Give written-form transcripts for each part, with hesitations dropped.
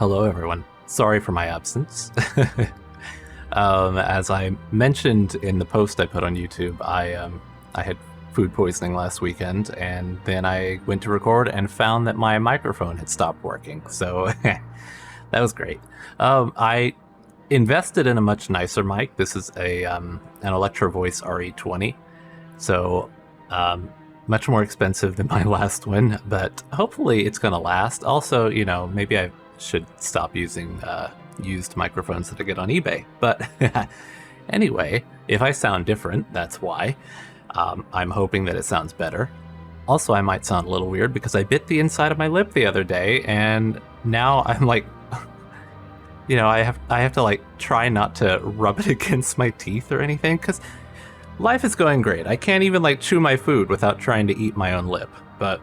Hello, everyone. Sorry for my absence. As I mentioned in the post I put on YouTube, I had food poisoning last weekend, and then I went to record and found that my microphone had stopped working. So that was great. I invested in a much nicer mic. This is an Electro Voice RE20, so much more expensive than my last one, but hopefully it's going to last. Also, maybe I should stop using used microphones that I get on eBay. But anyway, if I sound different, that's why. I'm hoping that it sounds better. Also, I might sound a little weird because I bit the inside of my lip the other day, and now I'm like, I have to like try not to rub it against my teeth or anything, because life is going great. I can't even like chew my food without trying to eat my own lip. But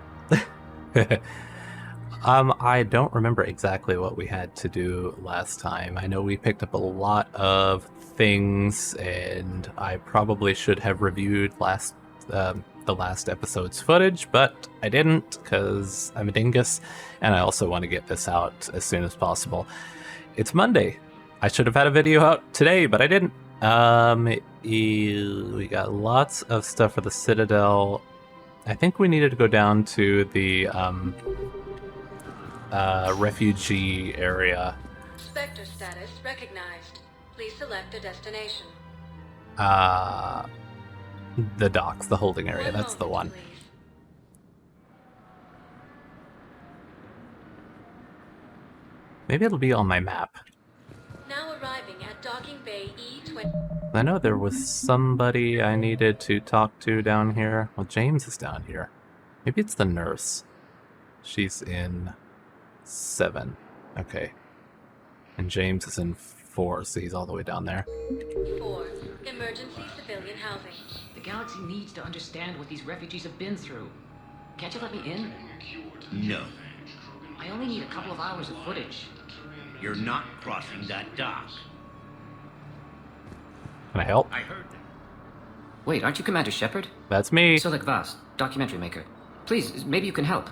I don't remember exactly what we had to do last time. I know we picked up a lot of things, and I probably should have reviewed the last episode's footage, but I didn't because I'm a dingus, and I also want to get this out as soon as possible. It's Monday. I should have had a video out today, but I didn't. We got lots of stuff for the Citadel. I think we needed to go down to the refugee area. Spectre status recognized. Please select a destination. The docks, the holding area, that's the one. Please. Maybe it'll be on my map. Now arriving at Docking Bay E20. I know there was somebody I needed to talk to down here. Well, James is down here. Maybe it's the nurse. She's in 7. Okay. And James is in 4, so he's all the way down there. 4. Emergency civilian housing. The galaxy needs to understand what these refugees have been through. Can't you let me in? No, I only need a couple of hours of footage. you're not crossing that dock. Can I help? I heard them. Wait, aren't you Commander Shepard? That's me. Silik Vast, documentary maker. Please, maybe you can help.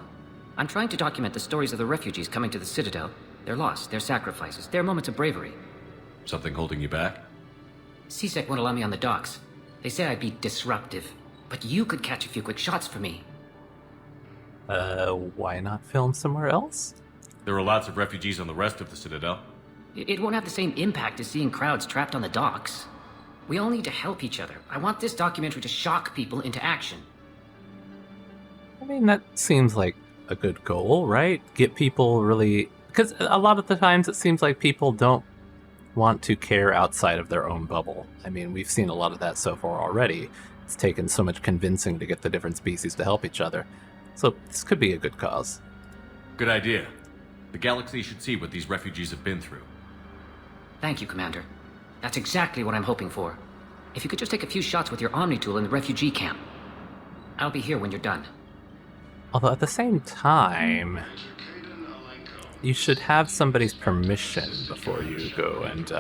I'm trying to document the stories of the refugees coming to the Citadel. Their loss, their sacrifices, their moments of bravery. Something holding you back? CSEC won't allow me on the docks. They say I'd be disruptive. But you could catch a few quick shots for me. Why not film somewhere else? There are lots of refugees on the rest of the Citadel. It won't have the same impact as seeing crowds trapped on the docks. We all need to help each other. I want this documentary to shock people into action. I mean, that seems like a good goal, right? Get people really... Because a lot of the times it seems like people don't want to care outside of their own bubble. I mean, we've seen a lot of that so far already. It's taken so much convincing to get the different species to help each other. So this could be a good cause. Good idea. The galaxy should see what these refugees have been through. Thank you, Commander. That's exactly what I'm hoping for. If you could just take a few shots with your Omni tool in the refugee camp. I'll be here when you're done. Although at the same time, you should have somebody's permission before you go and,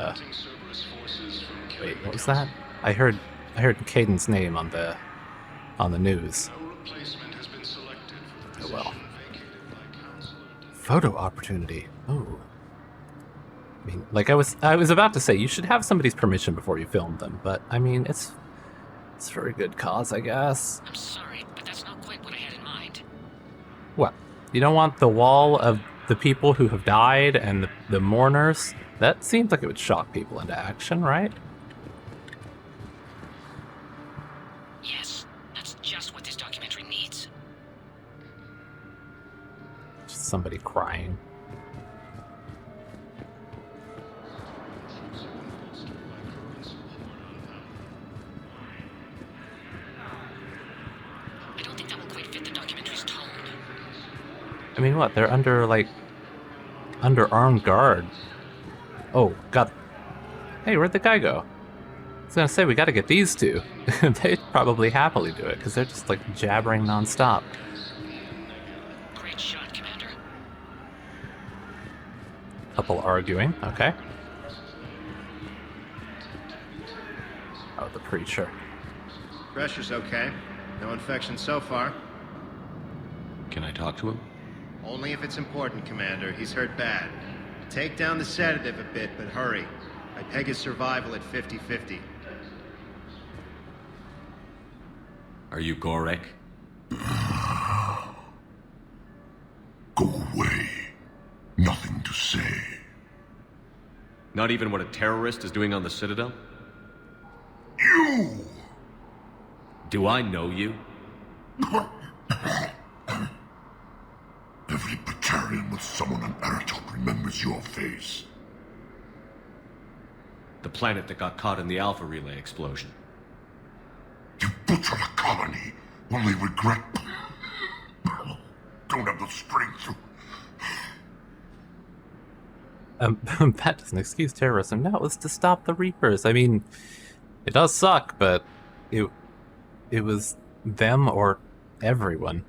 Wait, what was that? I heard Caden's name on the news. Oh well. Photo opportunity. Oh. I mean, like I was about to say, you should have somebody's permission before you film them, but I mean, it's for a good cause, I guess. I'm sorry, but that's not quite what I had in mind. What? You don't want the wall of the people who have died and the mourners? That seems like it would shock people into action, right? Yes, that's just what this documentary needs. Just somebody crying. I don't think that will quite fit the documentary's tone. I mean, what? They're under armed guard. Oh, God. Hey, where'd the guy go? I was gonna say, we gotta get these two. They'd probably happily do it, because they're just, like, jabbering nonstop. Great shot, Commander. Couple arguing, okay. Oh, the preacher. Pressure's okay. No infection so far. Can I talk to him? Only if it's important, Commander. He's hurt bad. take down the sedative a bit, but hurry. I peg his survival at 50-50. Are you Gorek? Go away. Nothing to say. Not even what a terrorist is doing on the Citadel? You! Do I know you? Every battalion with someone on ALOT remembers your face. The planet that got caught in the Alpha Relay explosion. You butchered a colony, only regret... Don't have the strength to... That doesn't excuse terrorism. No, it's to stop the Reapers. I mean, it does suck, but it was them or everyone.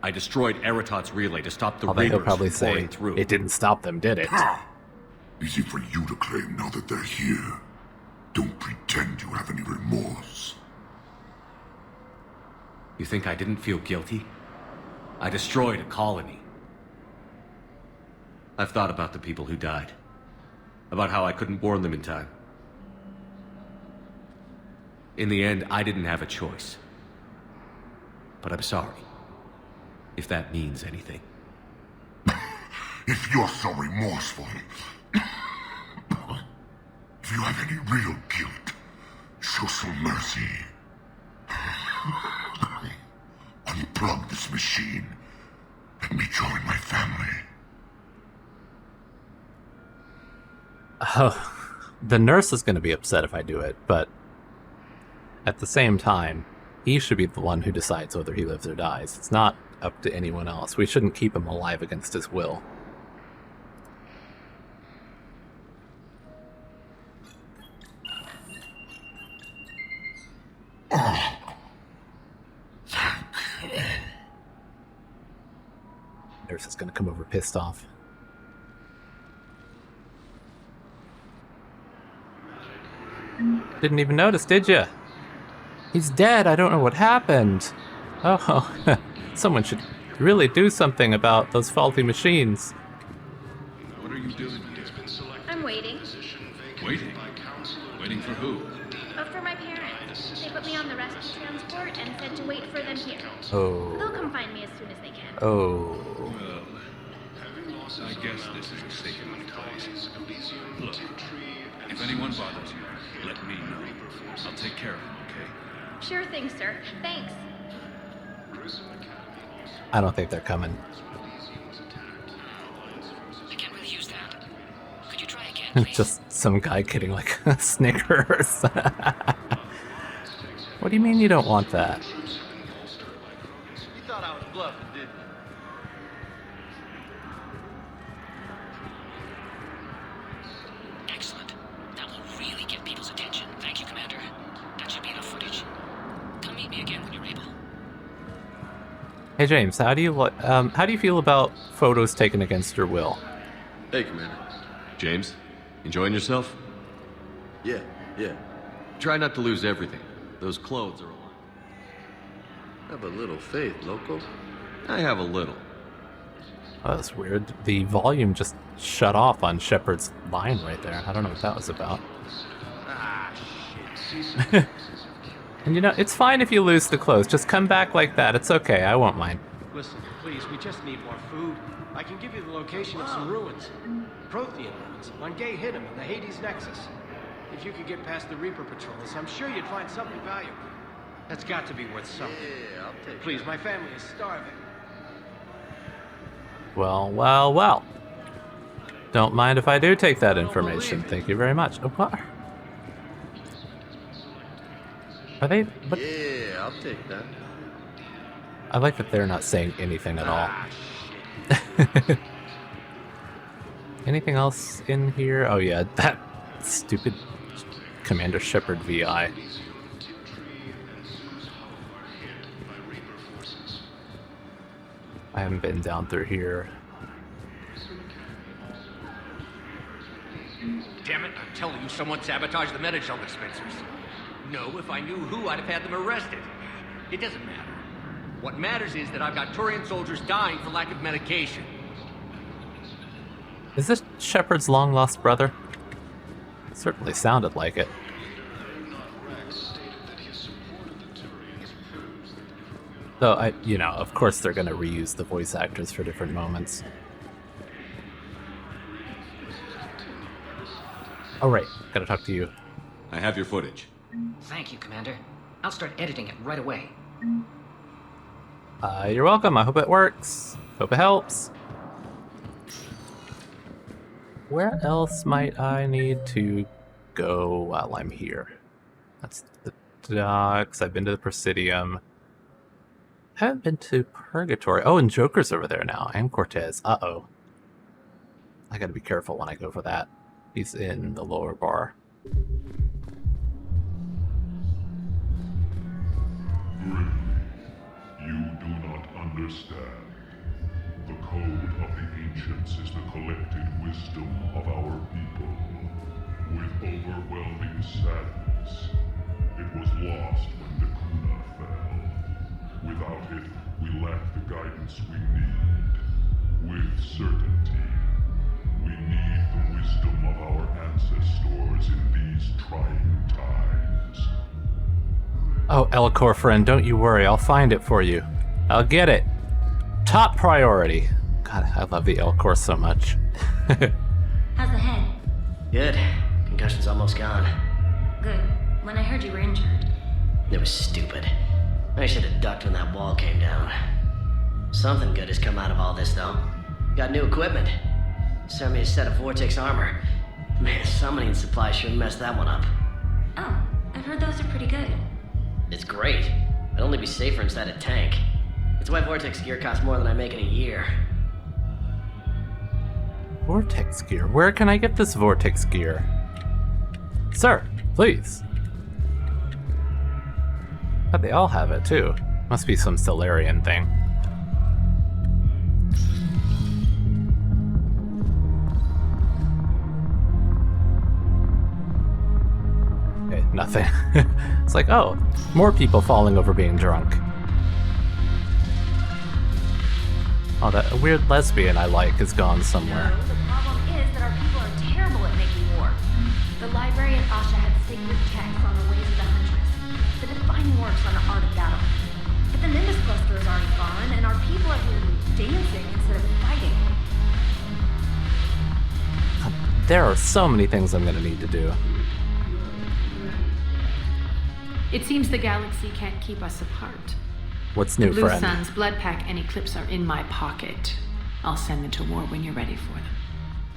I destroyed Eritot's relay to stop the Although he'll Reapers probably from pouring say, through. it didn't stop them, did it? Easy for you to claim now that they're here. Don't pretend you have any remorse. You think I didn't feel guilty? I destroyed a colony. I've thought about the people who died. About how I couldn't warn them in time. In the end, I didn't have a choice. But I'm sorry. If that means anything. If you're so remorseful... if you have any real guilt, show some mercy. Unplug this machine. Let me join my family. Oh, the nurse is going to be upset if I do it, but at the same time, he should be the one who decides whether he lives or dies. It's not up to anyone else. We shouldn't keep him alive against his will. Nurse is going to come over pissed off. Didn't even notice, did you? He's dead. I don't know what happened. Oh, someone should really do something about those faulty machines. What are you doing here? I'm waiting. Waiting? Waiting for who? For my parents. They put me on the rescue transport and said to wait for them here. Oh. They'll come find me as soon as they can. Oh. Well, I guess this is a safe enough place. Look, if anyone bothers you, let me know. I'll take care of them, okay? Sure thing, sir. Thanks. I don't think they're coming. I can't really use that. Could you try again, please? Just some guy getting like Snickers. What do you mean you don't want that? You thought I was bluffing, didn't you? Excellent. That will really get people's attention. Thank you, Commander. That should be enough footage. Come meet me again when you're able. Hey James, how do you feel about photos taken against your will? Hey, Commander. James, enjoying yourself? Yeah. Try not to lose everything. Those clothes are a lot. Have a little faith, loco. I have a little. Oh, that's weird. The volume just shut off on Shepard's line right there. I don't know what that was about. Ah, shit. And you know, it's fine if you lose the clothes. Just come back like that. It's okay. I won't mind. Listen, please, we just need more food. I can give you the location of some ruins. Prothean ruins on Gay Hinnom in the Hades Nexus. If you could get past the Reaper patrols, I'm sure you'd find something valuable. That's got to be worth something. Yeah, I'll take Please, my family is starving. Well. Don't mind if I do take that information. Thank you very much. Oh, what? Are they? What? Yeah, I'll take that. I like that they're not saying anything at all. Anything else in here? Oh yeah, that stupid Commander Shepard VI. I haven't been down through here. Damn it, I'm telling you, someone sabotaged the Metagel dispensers. No, if I knew who, I'd have had them arrested. It doesn't matter. What matters is that I've got Turian soldiers dying for lack of medication. Is this Shepard's long-lost brother? Certainly sounded like it. Though, of course they're gonna reuse the voice actors for different moments. Oh right, gotta talk to you. I have your footage. Thank you, Commander. I'll start editing it right away. You're welcome. I hope it works. Hope it helps. Where else might I need to go while I'm here? That's the docks. I've been to the Presidium. Haven't been to Purgatory. Oh, and Joker's over there now. And Cortez. Uh-oh. I gotta be careful when I go for that. He's in the lower bar. You do not understand. The code of the ancients is the collected wisdom of our people. With overwhelming sadness, it was lost when the Kuna fell. Without it, we lack the guidance we need. With certainty, we need the wisdom of our ancestors in these trying times. Oh, Elcor friend, don't you worry. I'll find it for you. I'll get it. Top priority. God, I love the Elcor so much. How's the head? Good. Concussion's almost gone. Good. When I heard you were injured. It was stupid. I should have ducked when that wall came down. Something good has come out of all this, though. Got new equipment. Sent me a set of Vortex armor. Man, summoning supply sure messed that one up. Oh, I've heard those are pretty good. It's great. I'd only be safer inside a tank. It's why Vortex gear costs more than I make in a year. Vortex gear? Where can I get this Vortex gear? Sir, please. But they all have it, too. Must be some Solarian thing. Okay, nothing. It's like, oh, more people falling over being drunk. Oh, that weird lesbian I like is gone somewhere. No, the problem is that our people are terrible at making war. The librarian Asha had sacred texts on the ways of the Huntress. The defining works on the art of battle. But the Nimbus cluster is already gone, and our people are here dancing instead of fighting. There are so many things I'm gonna need to do. It seems the galaxy can't keep us apart. What's new, Blue friend? Sun's blood pack and Eclipse are in my pocket. I'll send them to war when you're ready for them.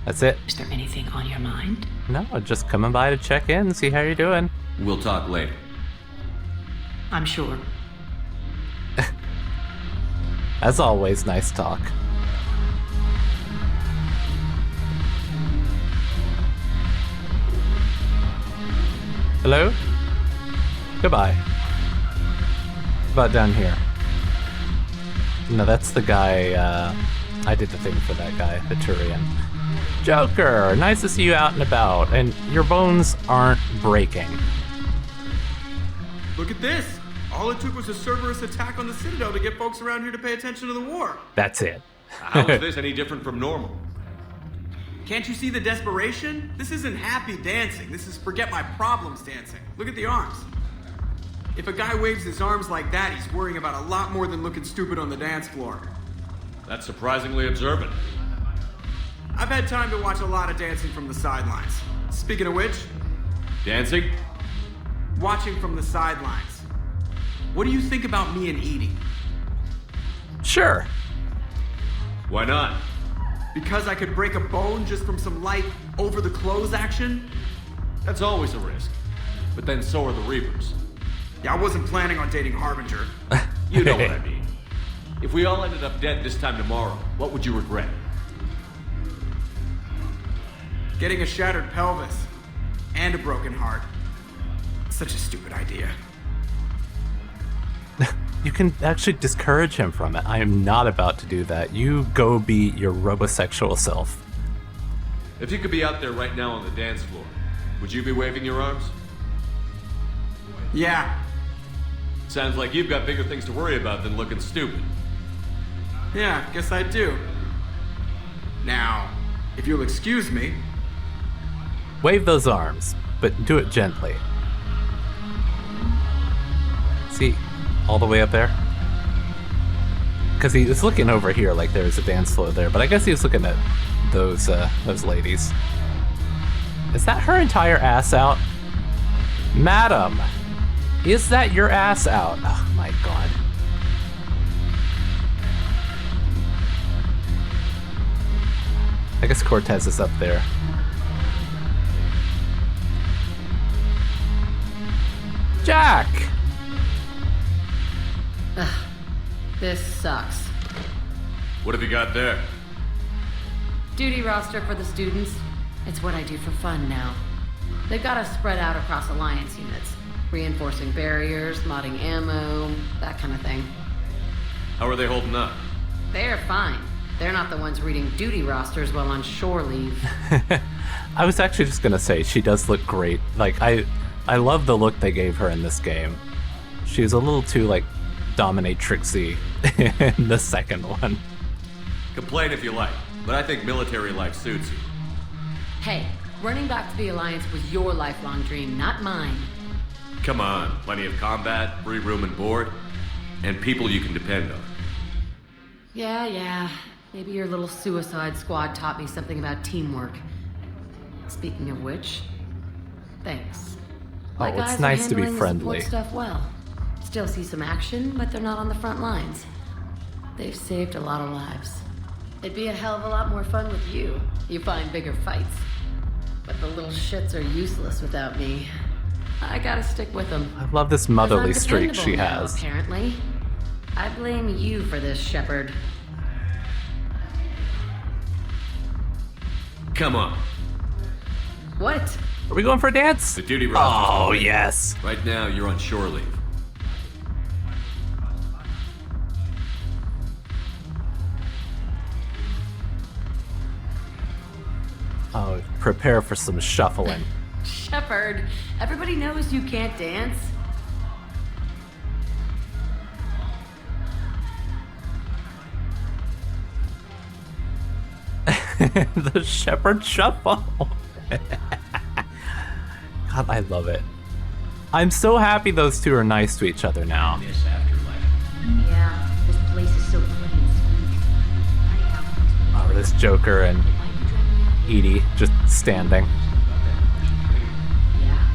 That's it? Is there anything on your mind? No, just coming by to check in, see how you're doing. We'll talk later. I'm sure. As always, nice talk. Hello? Goodbye. About down here. No, that's the guy, I did the thing for that guy, the Turian. Joker! Nice to see you out and about, and your bones aren't breaking. Look at this! All it took was a Cerberus attack on the Citadel to get folks around here to pay attention to the war. That's it. How is this any different from normal? Can't you see the desperation? This isn't happy dancing. This is forget my problems dancing. Look at the arms. If a guy waves his arms like that, he's worrying about a lot more than looking stupid on the dance floor. That's surprisingly observant. I've had time to watch a lot of dancing from the sidelines. Speaking of which... Dancing? Watching from the sidelines. What do you think about me and Edie? Sure. Why not? Because I could break a bone just from some light over-the-clothes action? That's always a risk. But then so are the Reapers. Yeah, I wasn't planning on dating Harbinger. You know what I mean. If we all ended up dead this time tomorrow, what would you regret? Getting a shattered pelvis. And a broken heart. Such a stupid idea. You can actually discourage him from it. I am not about to do that. You go be your robosexual self. If you could be out there right now on the dance floor, would you be waving your arms? Yeah. Sounds like you've got bigger things to worry about than looking stupid. Yeah, guess I do. Now, If you'll excuse me. Wave those arms, but do it gently. See, all the way up there? Because he was looking over here like there's a dance floor there, but I guess he was looking at those ladies. Is that her entire ass out? Madam, is that your ass out? Oh my god. I guess Cortez is up there. Jack! Ugh, this sucks. What have you got there? Duty roster for the students. It's what I do for fun now. They've got us spread out across Alliance units. Reinforcing barriers, modding ammo, that kind of thing. How are they holding up? They're fine. They're not the ones reading duty rosters while on shore leave. I was actually just gonna say, she does look great. Like, I love the look they gave her in this game. She's a little too, like, dominatrixy in the second one. Complain if you like, but I think military life suits you. Hey, running back to the Alliance was your lifelong dream, not mine. Come on, plenty of combat, free room and board, and people you can depend on. Yeah. Maybe your little suicide squad taught me something about teamwork. Speaking of which, thanks. Oh, it's nice to be friendly. The support stuff well. Still see some action, but they're not on the front lines. They've saved a lot of lives. It'd be a hell of a lot more fun with you. You find bigger fights. But the little shits are useless without me. I gotta stick with them. I love this motherly streak she now, has. Apparently. I blame you for this, Shepard. Come on. What? Are we going for a dance? The duty roster. Oh, yes. Right now, you're on shore leave. Oh, prepare for some shuffling. Shepard, everybody knows you can't dance. The Shepard shuffle. God, I love it. I'm so happy those two are nice to each other now. This afterlife. Yeah, this place is so pretty and sweet. Oh, this Joker and Edie just standing. Yeah,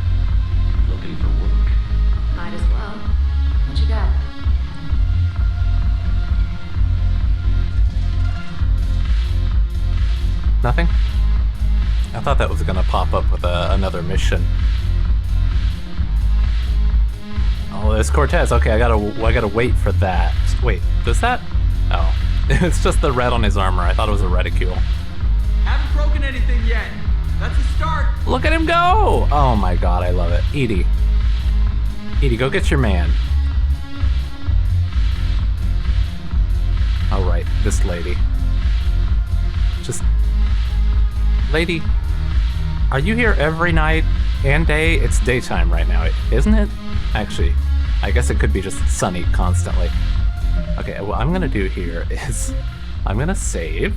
Looking for work. might as well. What you got? Nothing? I thought that was gonna pop up with another mission. Oh, there's Cortez. Okay, I gotta wait for that. Wait, does that? Oh, it's just the red on his armor. I thought it was a reticule. Haven't broken anything yet. That's a start. Look at him go! Oh my god, I love it. Edie, go get your man. Oh right, this lady. Just... Lady, are you here every night and day? It's daytime right now, isn't it? Actually, I guess it could be just sunny constantly. Okay, what I'm gonna do here is I'm gonna save.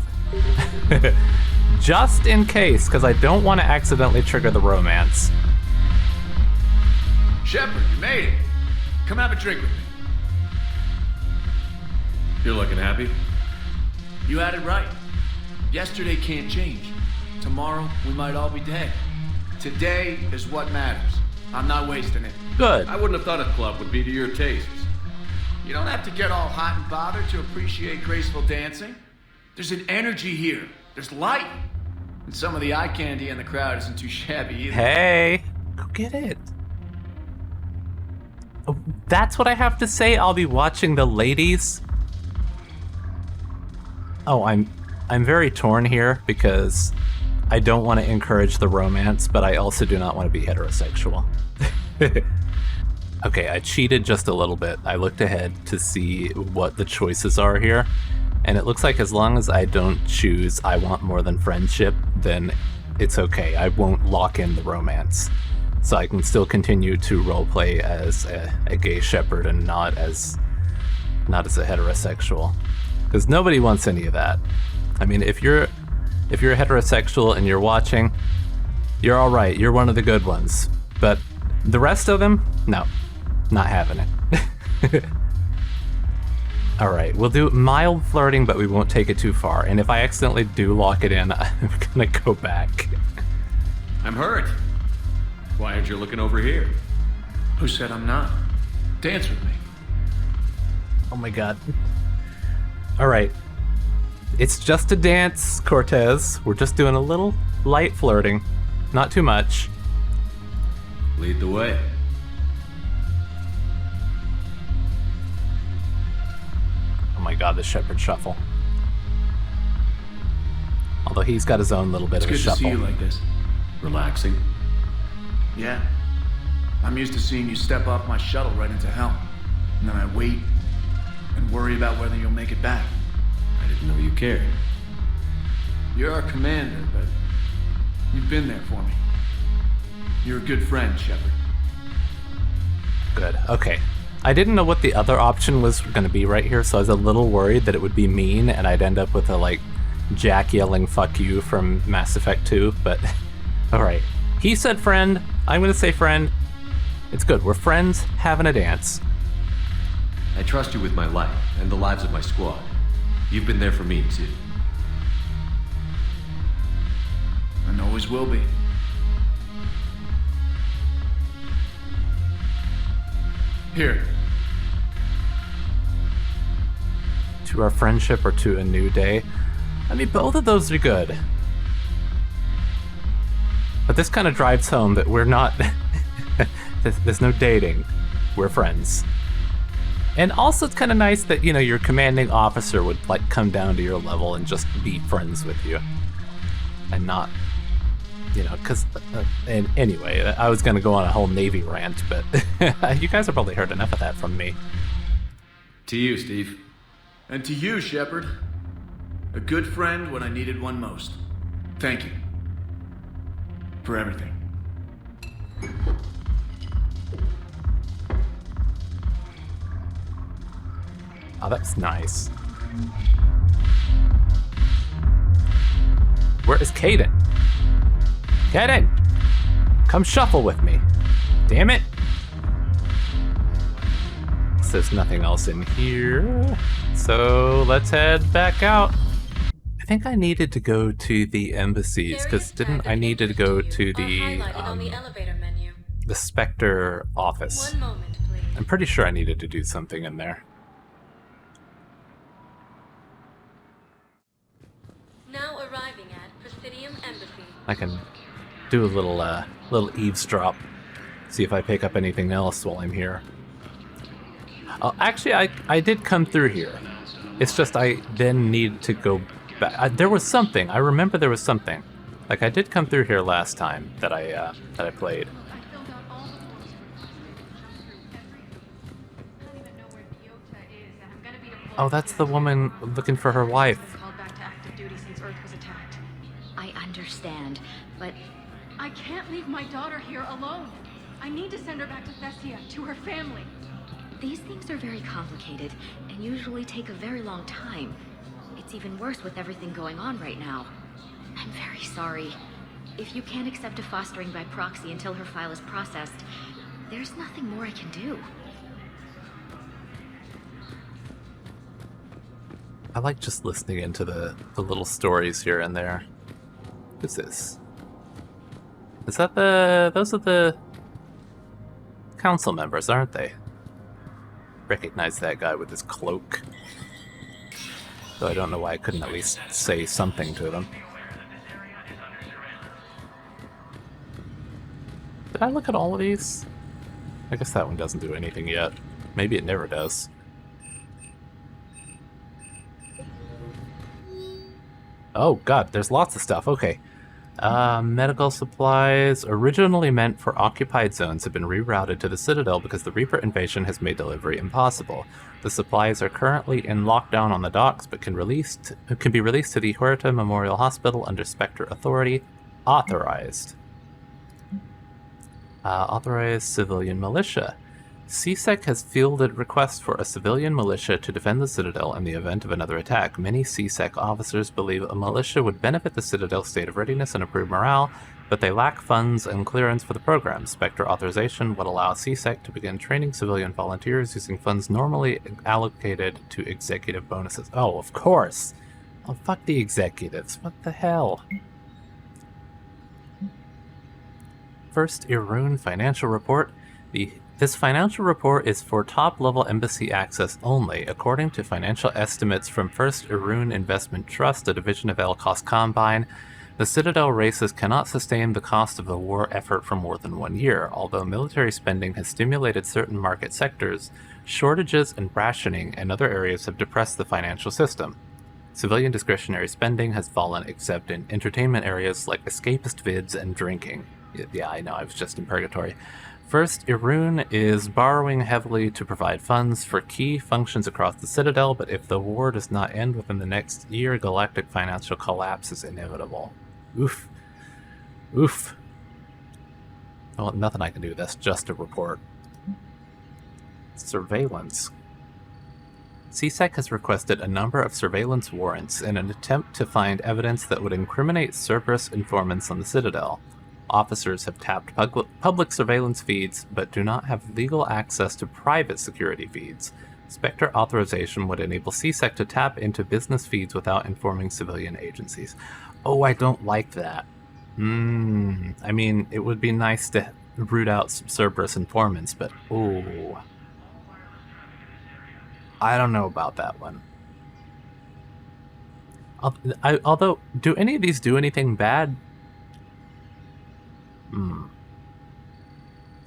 Just in case, because I don't want to accidentally trigger the romance. Shepard, you made it. Come have a drink with me. You're looking happy. You had it right. Yesterday can't change. Tomorrow, we might all be dead. Today is what matters. I'm not wasting it. Good. I wouldn't have thought a club would be to your tastes. You don't have to get all hot and bothered to appreciate graceful dancing. There's an energy here. There's light. And some of the eye candy in the crowd isn't too shabby either. Hey, go get it. Oh, that's what I have to say? I'll be watching the ladies? Oh, I'm very torn here because I don't want to encourage the romance, but I also do not want to be heterosexual. Okay, I cheated just a little bit. I looked ahead to see what the choices are here, and it looks like as long as I don't choose I want more than friendship, then it's okay. I won't lock in the romance. So I can still continue to roleplay as a gay Shepard and not as a heterosexual. Because nobody wants any of that. I mean, if you're if you're heterosexual and you're watching, you're alright, you're one of the good ones. But the rest of them, no, not having it. Alright, we'll do mild flirting, but we won't take it too far. And if I accidentally do lock it in, I'm gonna go back. I'm hurt. Why aren't you looking over here? Who said I'm not? Dance with me. Oh my god. Alright. It's just a dance, Cortez. We're just doing a little light flirting. Not too much. Lead the way. Oh my god, the Shepherd Shuffle. Although he's got his own little bit of a It's good to shuffle. see you like this. Relaxing. Yeah. I'm used to seeing you step off my shuttle right into hell. And then I wait and worry about whether you'll make it back. I didn't know you cared. You're our commander, but you've been there for me. You're a good friend, Shepard. Good, okay. I didn't know what the other option was going to be right here, so I was a little worried that it would be mean and I'd end up with a, like, Jack yelling fuck you from Mass Effect 2, but alright. He said friend, I'm going to say friend. It's good, we're friends having a dance. I trust you with my life and the lives of my squad. You've been there for me, too. And always will be. Here. To our friendship or to a new day. I mean, both of those are good. But this kind of drives home that we're not... There's no dating. We're friends. And also it's kind of nice that, you know, your commanding officer would, like, come down to your level and just be friends with you. And not... You know, because... and anyway, I was going to go on a whole Navy rant, but you guys have probably heard enough of that from me. To you, Steve. And to you, Shepard. A good friend when I needed one most. Thank you. For everything. Oh, that's nice. Where is Caden? Caden! Come shuffle with me. Damn it! So there's nothing else in here. So let's head back out. I think I needed to go to the embassies, because didn't I need to go to the Spectre office? 1 moment, please. I'm pretty sure I needed to do something in there. Now arriving at Presidium Embassy. I can do a little eavesdrop, see if I pick up anything else while I'm here. Actually, I did come through here. It's just I then need to go back. There was something. I remember there was something. Like I did come through here last time that I played. Oh, that's the woman looking for her wife. I understand, but I can't leave my daughter here alone. I need to send her back to Thessia, to her family. these things are very complicated and usually take a very long time. It's even worse with everything going on right now. I'm very sorry. If you can't accept a fostering by proxy until her file is processed, there's nothing more I can do. I like just listening into the little stories here and there. What's this? Is that those are the council members, aren't they? Recognize that guy with his cloak. Though I don't know why I couldn't at least say something to them. Did I look at all of these? I guess that one doesn't do anything yet. Maybe it never does. Oh god, there's lots of stuff. Okay. Medical supplies originally meant for occupied zones have been rerouted to the Citadel because the Reaper invasion has made delivery impossible. The supplies are currently in lockdown on the docks, but can be released to the Huerta Memorial Hospital under Spectre authority. Authorized. Authorized civilian militia. CSEC has fielded requests for a civilian militia to defend the Citadel in the event of another attack. Many CSEC officers believe a militia would benefit the Citadel's state of readiness and improve morale, but they lack funds and clearance for the program. Spectre authorization would allow CSEC to begin training civilian volunteers using funds normally allocated to executive bonuses. Oh, of course! Oh, fuck the executives. What the hell? First Irun financial report. This financial report is for top-level embassy access only. According to financial estimates from First Irun Investment Trust, a division of Elkos Combine, the Citadel races cannot sustain the cost of the war effort for more than 1 year. Although military spending has stimulated certain market sectors, shortages and rationing in other areas have depressed the financial system. Civilian discretionary spending has fallen except in entertainment areas like escapist vids and drinking. Yeah, I know, I was just in purgatory. First, Irun is borrowing heavily to provide funds for key functions across the Citadel, but if the war does not end within the next year, galactic financial collapse is inevitable. Oof. Oof. Well, nothing I can do. That's just a report. Surveillance. CSEC has requested a number of surveillance warrants in an attempt to find evidence that would incriminate Cerberus informants on the Citadel. Officers have tapped public surveillance feeds, but do not have legal access to private security feeds. Spectre authorization would enable CSEC to tap into business feeds without informing civilian agencies. Oh, I don't like that. I mean, it would be nice to root out some Cerberus informants, but ooh. I don't know about that one. Although, do any of these do anything bad?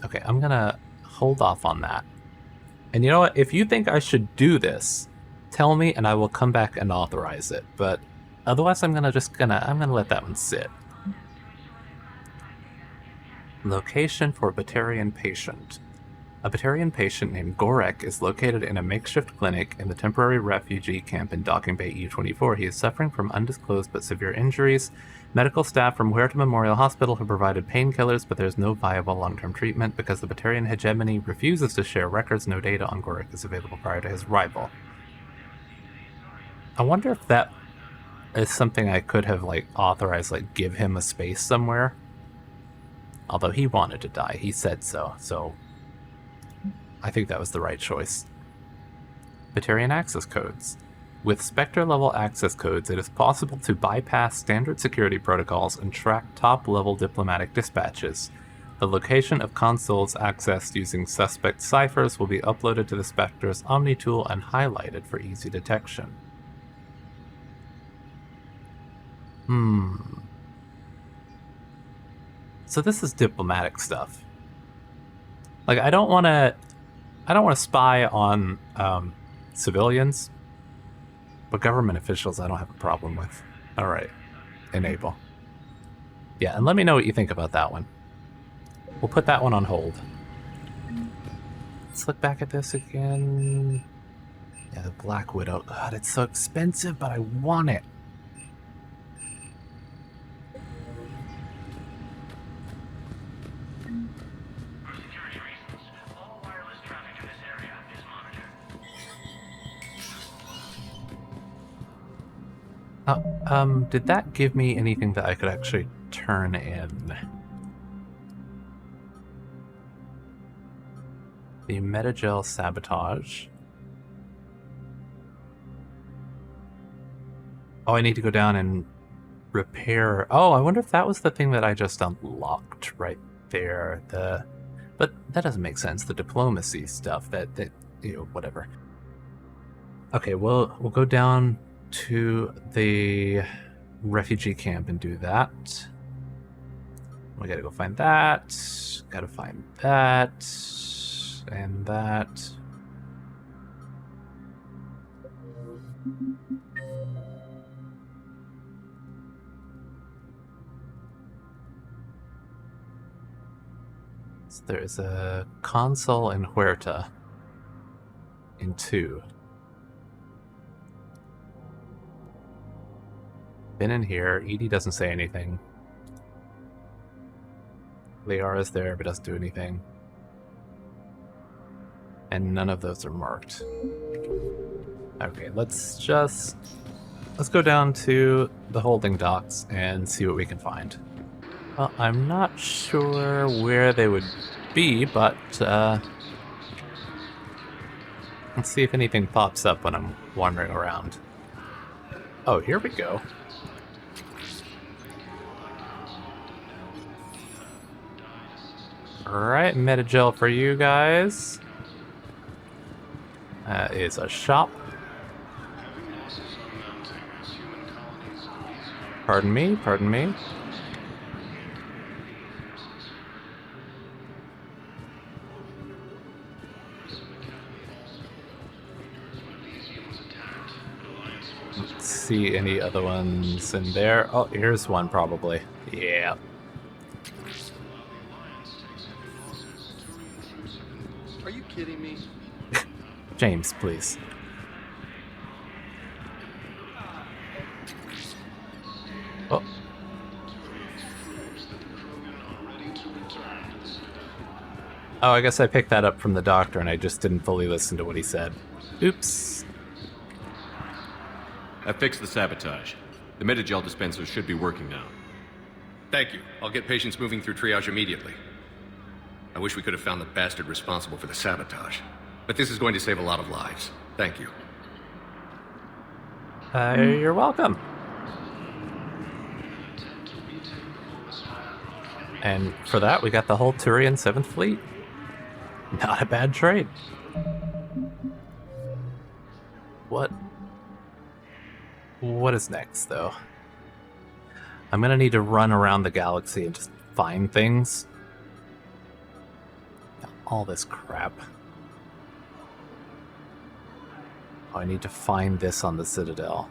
Okay, I'm gonna hold off on that. And you know what? If you think I should do this, tell me and I will come back and authorize it. But otherwise, I'm gonna let that one sit. Location for Batarian patient. A Batarian patient named Gorek is located in a makeshift clinic in the temporary refugee camp in Docking Bay E24. He is suffering from undisclosed but severe injuries. Medical staff from Huerta Memorial Hospital have provided painkillers, but there's no viable long-term treatment because the Batarian hegemony refuses to share records. No data on Gorek is available prior to his arrival. I wonder if that is something I could have, like, authorized, like, give him a space somewhere. Although he wanted to die. He said so, so I think that was the right choice. Batarian access codes. With Spectre-level access codes, it is possible to bypass standard security protocols and track top-level diplomatic dispatches. The location of consoles accessed using suspect ciphers will be uploaded to the Spectre's Omni tool and highlighted for easy detection. So this is diplomatic stuff. Like, I don't want to spy on civilians, but government officials I don't have a problem with. All right, enable. Yeah, and let me know what you think about that one. We'll put that one on hold. Let's look back at this again. Yeah, the Black Widow. God, it's so expensive, but I want it. Did that give me anything that I could actually turn in? The Metagel sabotage. Oh, I need to go down and repair. Oh, I wonder if that was the thing that I just unlocked right there. But that doesn't make sense. The diplomacy stuff. That you know, whatever. Okay, we'll go down to the refugee camp and do that. We gotta go find that. Gotta find that. And that. So there's a console in Huerta in 2. Been in here. Edie doesn't say anything. Liara's there, but doesn't do anything. And none of those are marked. Okay, let's go down to the holding docks and see what we can find. Well, I'm not sure where they would be, but let's see if anything pops up when I'm wandering around. Oh, here we go. Alright, metagel for you guys. That is a shop. Pardon me, pardon me. Let's see any other ones in there. Oh, here's one probably. Yeah. Are you kidding me? James, please. Oh. Oh, I guess I picked that up from the doctor and I just didn't fully listen to what he said. Oops. I fixed the sabotage. The metagel dispenser should be working now. Thank you. I'll get patients moving through triage immediately. I wish we could have found the bastard responsible for the sabotage. But this is going to save a lot of lives. Thank you. You're welcome. And for that, we got the whole Turian 7th Fleet. Not a bad trade. What is next, though? I'm gonna need to run around the galaxy and just find things. All this crap. Oh, I need to find this on the Citadel.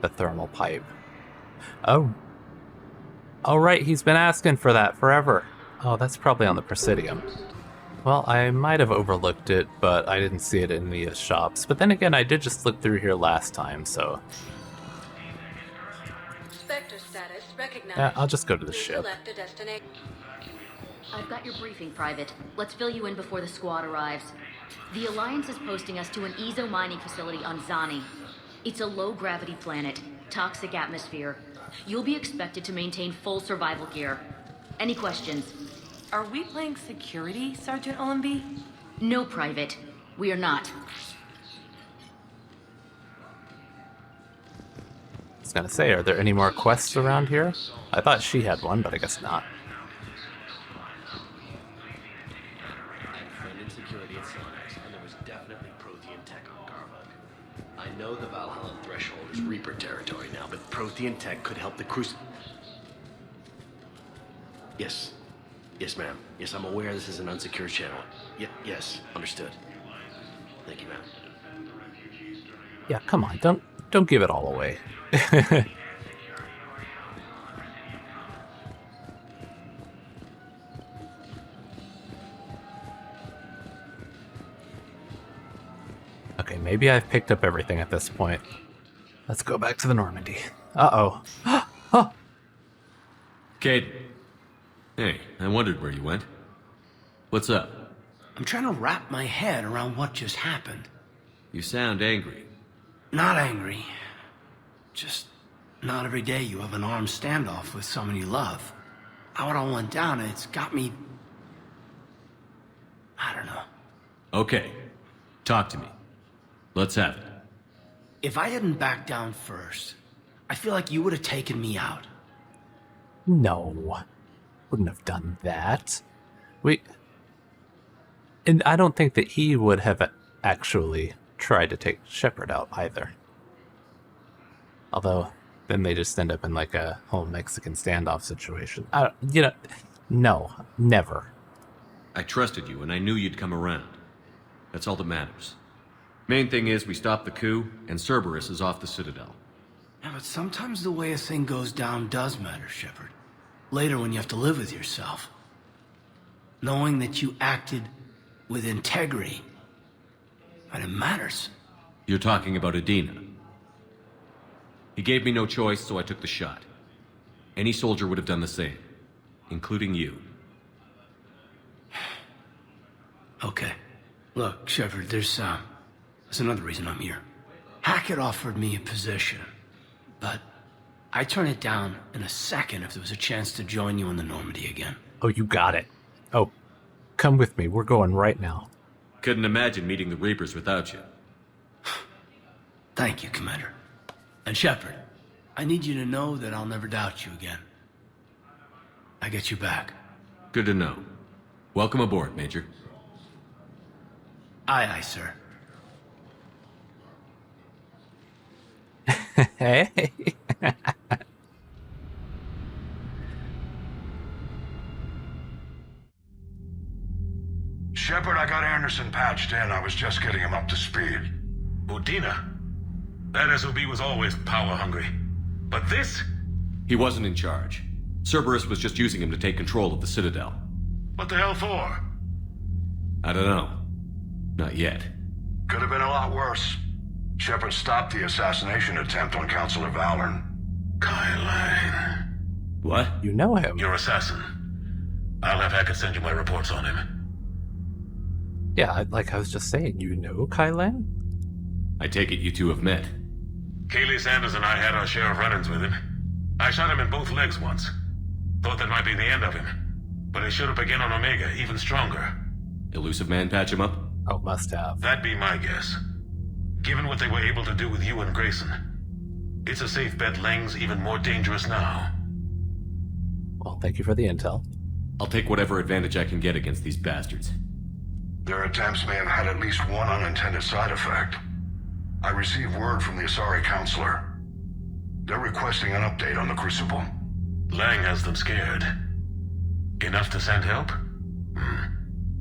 The thermal pipe. Oh. Oh, right, he's been asking for that forever. Oh, that's probably on the Presidium. Well, I might have overlooked it, but I didn't see it in the shops. But then again, I did just look through here last time, so... Spectre status recognized. Yeah, I'll just go to the Please ship. select a destination. I've got your briefing, Private. Let's fill you in before the squad arrives. The Alliance is posting us to an Ezo mining facility on Zani. It's a low-gravity planet, toxic atmosphere. You'll be expected to maintain full survival gear. Any questions? Are we playing security, Sergeant Ullenby? No, Private. We are not. I was gonna say, are there any more quests around here? I thought she had one, but I guess not. I defended security at Sonex, and there was definitely Prothean tech on Garbug. I know the Valhalla threshold is Reaper territory now, but Prothean tech could help the Yes. Yes, ma'am. Yes, I'm aware this is an unsecured channel. Yes, understood. Thank you, ma'am. Yeah, come on, don't give it all away. Okay, maybe I've picked up everything at this point. Let's go back to the Normandy. Uh-oh. Oh! Kate. Hey, I wondered where you went. What's up? I'm trying to wrap my head around what just happened. You sound angry. Not angry. Just not every day you have an armed standoff with someone you love. How it all went down, it's got me... I don't know. Okay. Talk to me. Let's have it. If I didn't back down first, I feel like you would have taken me out. No. Wouldn't have done that. And I don't think that he would have actually tried to take Shepard out either. Although, then they just end up in like a whole Mexican standoff situation. No, never. I trusted you and I knew you'd come around. That's all that matters. Main thing is we stopped the coup and Cerberus is off the Citadel. Yeah, but sometimes the way a thing goes down does matter, Shepard. Later when you have to live with yourself. Knowing that you acted with integrity. And it matters. You're talking about Adina. He gave me no choice, so I took the shot. Any soldier would have done the same. Including you. Okay. Look, Shepard, there's another reason I'm here. Hackett offered me a position, but I'd turn it down in a second if there was a chance to join you in the Normandy again. Oh, you got it. Oh, come with me. We're going right now. Couldn't imagine meeting the Reapers without you. Thank you, Commander. And Shepard, I need you to know that I'll never doubt you again. I get you back. Good to know. Welcome aboard, Major. Aye, aye, sir. Hey. Shepard, I got Anderson patched in. I was just getting him up to speed. Udina? That SOB was always power-hungry. But this? He wasn't in charge. Cerberus was just using him to take control of the Citadel. What the hell for? I don't know. Not yet. Could have been a lot worse. Shepard stopped the assassination attempt on Counselor Valorn. Kai Lang. What? You know him. Your assassin. I'll have Hackett send you my reports on him. Yeah, like I was just saying, you know Kai Lan? I take it you two have met. Kaylee Sanders and I had our share of run-ins with him. I shot him in both legs once. Thought that might be the end of him. But he showed up again on Omega, even stronger. Elusive Man patch him up? Oh, must have. That'd be my guess. Given what they were able to do with you and Grayson, it's a safe bet Lang's even more dangerous now. Well, thank you for the intel. I'll take whatever advantage I can get against these bastards. Their attempts may have had at least one unintended side effect. I received word from the Asari Counselor. They're requesting an update on the Crucible. Lang has them scared. Enough to send help?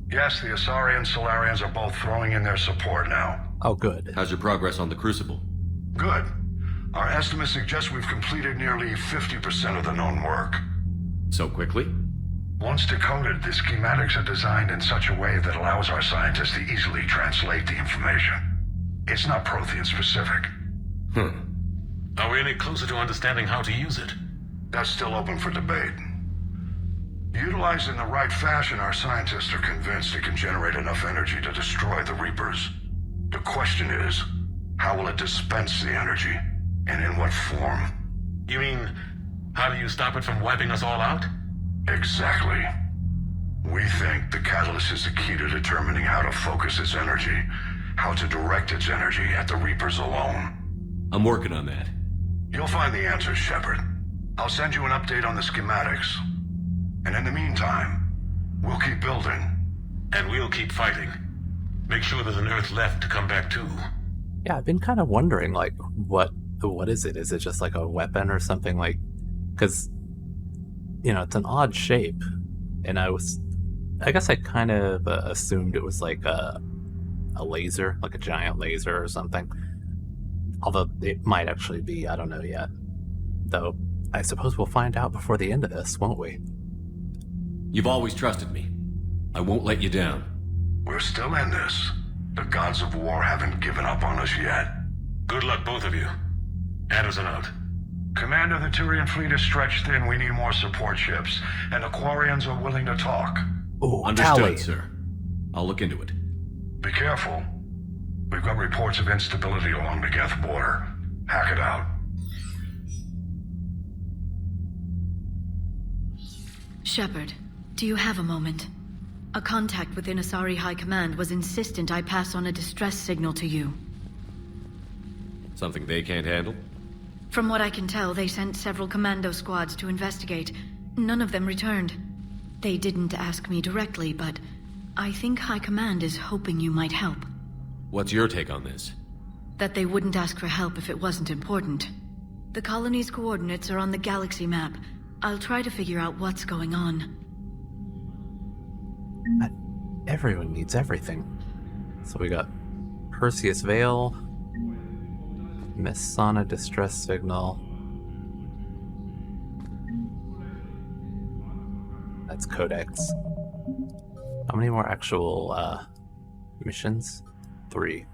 Yes, the Asari and Solarians are both throwing in their support now. Oh, good. How's your progress on the Crucible? Good. Our estimate suggests we've completed nearly 50% of the known work. So quickly? Once decoded, the schematics are designed in such a way that allows our scientists to easily translate the information. It's not Prothean specific. Are we any closer to understanding how to use it? That's still open for debate. Utilized in the right fashion, our scientists are convinced it can generate enough energy to destroy the Reapers. The question is, how will it dispense the energy, and in what form? You mean, how do you stop it from wiping us all out? Exactly. We think the catalyst is the key to determining how to focus its energy, how to direct its energy at the Reapers alone. I'm working on that. You'll find the answers, Shepard. I'll send you an update on the schematics. And in the meantime, we'll keep building. And we'll keep fighting. Make sure there's an Earth left to come back to. Yeah, I've been kind of wondering, like, what is it? Is it just like a weapon or something? Like, because, you know, it's an odd shape. And I guess I kind of assumed it was like a laser, like a giant laser or something. Although it might actually be, I don't know yet. Though, I suppose we'll find out before the end of this, won't we? You've always trusted me. I won't let you down. We're still in this. The gods of war haven't given up on us yet. Good luck, both of you. Anderson out. Commander, the Turian fleet is stretched thin. We need more support ships. And the Quarians are willing to talk. Oh, understood, Tally. sir. I'll look into it. Be careful. We've got reports of instability along the Geth border. Hack it out. Shepard, do you have a moment? A contact within Asari High Command was insistent I pass on a distress signal to you. Something they can't handle? From what I can tell, they sent several commando squads to investigate. None of them returned. They didn't ask me directly, but I think High Command is hoping you might help. What's your take on this? That they wouldn't ask for help if it wasn't important. The colony's coordinates are on the galaxy map. I'll try to figure out what's going on. Everyone needs everything. So we got Perseus Vale, Messana distress signal. That's Codex. How many more actual missions? 3.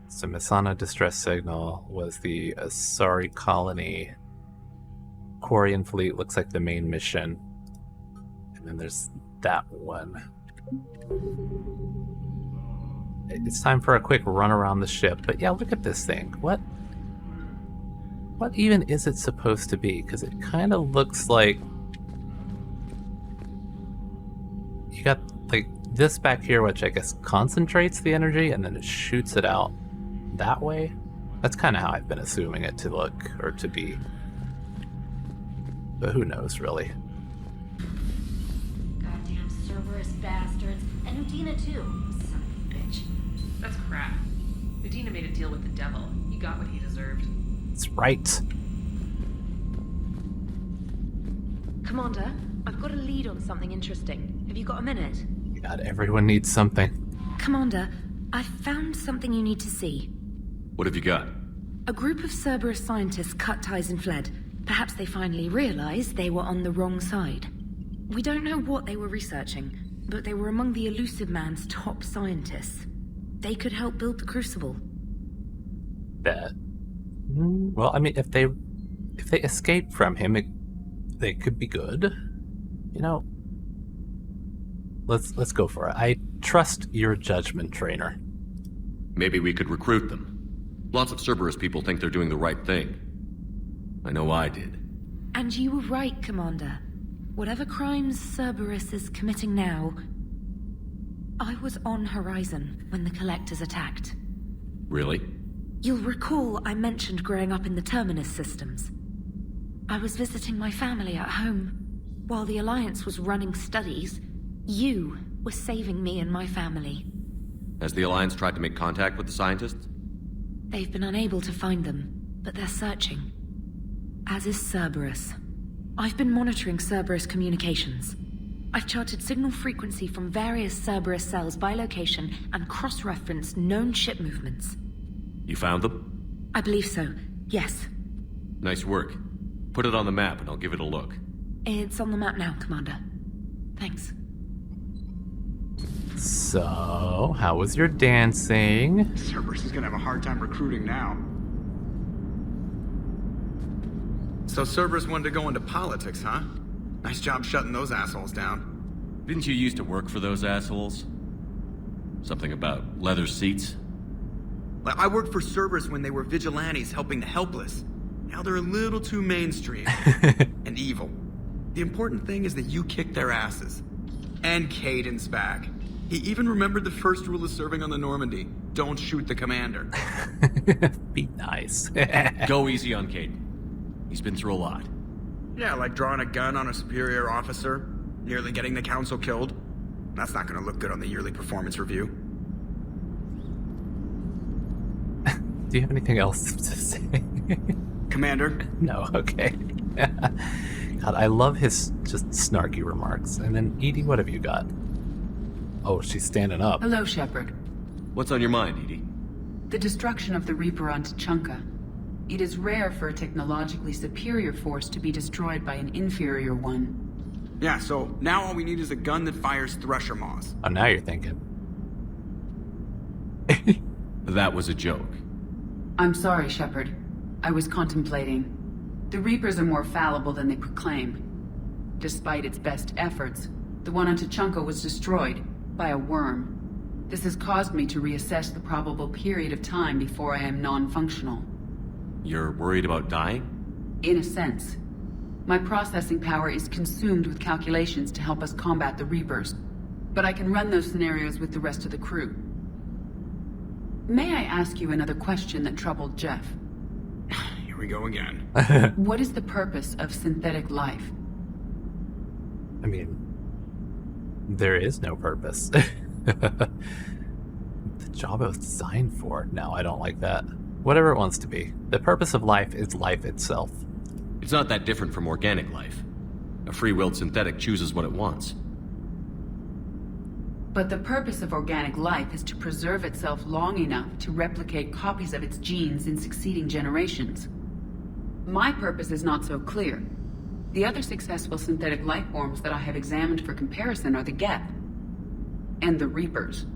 So Messana distress signal was the Asari colony. Quarian fleet looks like the main mission. And then there's that one. it's time for a quick run around the ship. But yeah, look at this thing. What even is it supposed to be? Because it kind of looks like you got like this back here, which I guess concentrates the energy and then it shoots it out that way. That's kind of how I've been assuming it to look or to be. But who knows, really? Goddamn Cerberus bastards. And Udina, too. Son of a bitch. That's crap. Udina made a deal with the devil. He got what he deserved. That's right. Commander, I've got a lead on something interesting. Have you got a minute? God, everyone needs something. Commander, I've found something you need to see. What have you got? A group of Cerberus scientists cut ties and fled. Perhaps they finally realized they were on the wrong side. We don't know what they were researching, but they were among the Elusive Man's top scientists. They could help build the Crucible. Well, I mean, if they escape from him, they could be good. You know, let's go for it. I trust your judgment, trainer. Maybe we could recruit them. Lots of Cerberus people think they're doing the right thing. I know I did. And you were right, Commander. Whatever crimes Cerberus is committing now, I was on Horizon when the Collectors attacked. Really? You'll recall I mentioned growing up in the Terminus systems. I was visiting my family at home. While the Alliance was running studies, you were saving me and my family. Has the Alliance tried to make contact with the scientists? They've been unable to find them, but they're searching. As is Cerberus. I've been monitoring Cerberus communications. I've charted signal frequency from various Cerberus cells by location and cross-referenced known ship movements. You found them? I believe so, yes. Nice work. Put it on the map and I'll give it a look. It's on the map now, Commander. Thanks. So, how was your dancing? Cerberus is gonna have a hard time recruiting now. So Cerberus wanted to go into politics, huh? Nice job shutting those assholes down. Didn't you used to work for those assholes? Something about leather seats? I worked for Cerberus when they were vigilantes helping the helpless. Now they're a little too mainstream and evil. The important thing is that you kicked their asses. And Caden's back. He even remembered the first rule of serving on the Normandy. Don't shoot the commander. Be nice. Go easy on Caden. He's been through a lot. Yeah, like drawing a gun on a superior officer, nearly getting the council killed. That's not gonna look good on the yearly performance review. Do you have anything else to say? Commander? No, okay. God, I love his just snarky remarks. And then, Edie, what have you got? Oh, she's standing up. Hello, Shepard. What's on your mind, Edie? The destruction of the Reaper on Tuchanka. It is rare for a technologically superior force to be destroyed by an inferior one. Yeah, so now all we need is a gun that fires thresher maws. Oh, now you're thinking. That was a joke. I'm sorry, Shepard. I was contemplating. The Reapers are more fallible than they proclaim. Despite its best efforts, the one on Tuchanka was destroyed by a worm. This has caused me to reassess the probable period of time before I am non-functional. You're worried about dying? In a sense. My processing power is consumed with calculations to help us combat the Reapers, but I can run those scenarios with the rest of the crew. May I ask you another question that troubled Jeff? Here we go again. What is the purpose of synthetic life? I mean, there is no purpose. The job it was designed for. No, I don't like that. Whatever it wants to be. The purpose of life is life itself. It's not that different from organic life. A free-willed synthetic chooses what it wants. But the purpose of organic life is to preserve itself long enough to replicate copies of its genes in succeeding generations. My purpose is not so clear. The other successful synthetic life forms that I have examined for comparison are the Geth and the Reapers.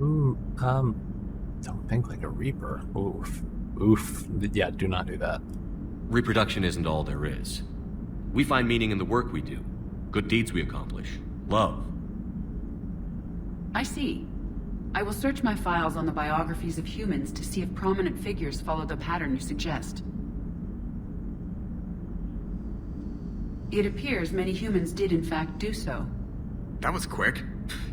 Ooh, don't think like a Reaper. Oof. Oof. Yeah, do not do that. Reproduction isn't all there is. We find meaning in the work we do, good deeds we accomplish, love. I see. I will search my files on the biographies of humans to see if prominent figures follow the pattern you suggest. It appears many humans did in fact do so. That was quick.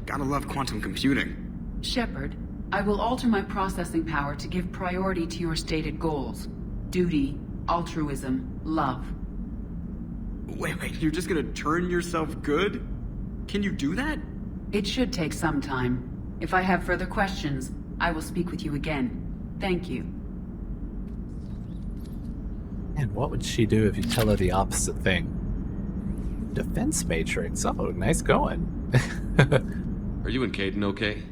Gotta love quantum computing. Shepard, I will alter my processing power to give priority to your stated goals. Duty, altruism, love. Wait, you're just gonna turn yourself good? Can you do that? It should take some time. If I have further questions, I will speak with you again. Thank you. And what would she do if you tell her the opposite thing? Defense matrix. Oh, nice going. Are you and Caden okay?